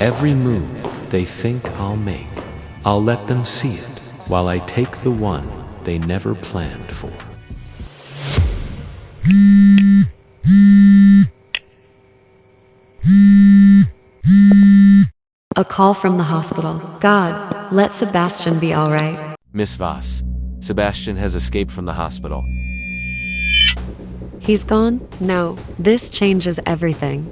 Every move they think I'll make, I'll let them see it, while I take the one they never planned for. A call from the hospital. God, let Sebastian be all right. Miss Voss, Sebastian has escaped from the hospital. He's gone? No, this changes everything.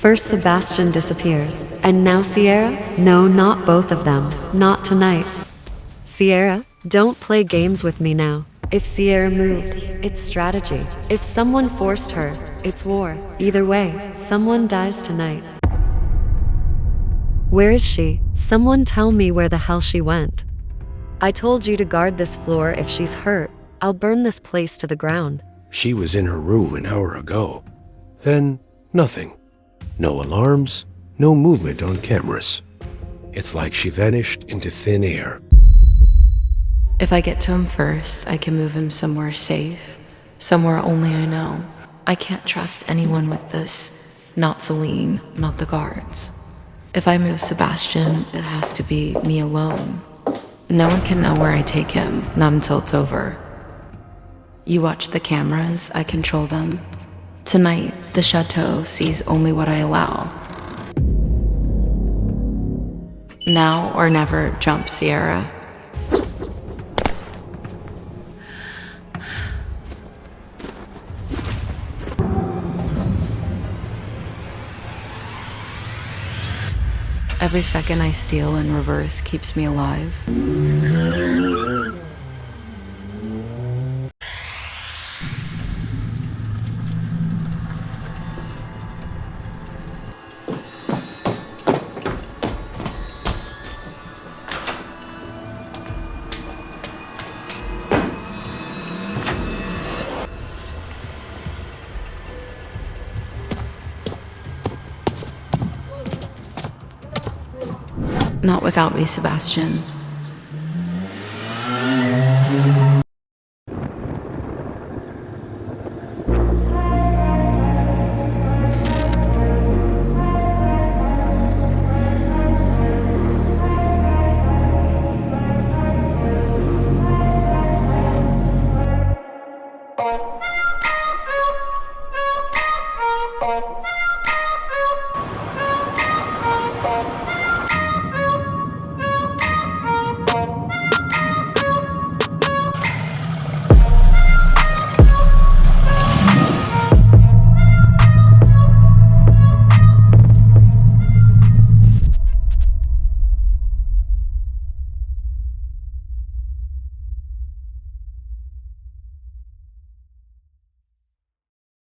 First Sebastian disappears, and now Sierra? No, not both of them. Not tonight. Sierra, don't play games with me now. If Sierra moved, it's strategy. If someone forced her, it's war. Either way, someone dies tonight. Where is she? Someone tell me where the hell she went. I told you to guard this floor. If she's hurt, I'll burn this place to the ground. She was in her room an hour ago. Then, nothing. No alarms, no movement on cameras. It's like she vanished into thin air. If I get to him first, I can move him somewhere safe, somewhere only I know. I can't trust anyone with this. Not Selene, not the guards. If I move Sebastian, it has to be me alone. No one can know where I take him, not until it's over. You watch the cameras, I control them. Tonight, the chateau sees only what I allow. Now or never, jump, Sierra. Every second I steal in reverse keeps me alive. Not without me, Sebastian.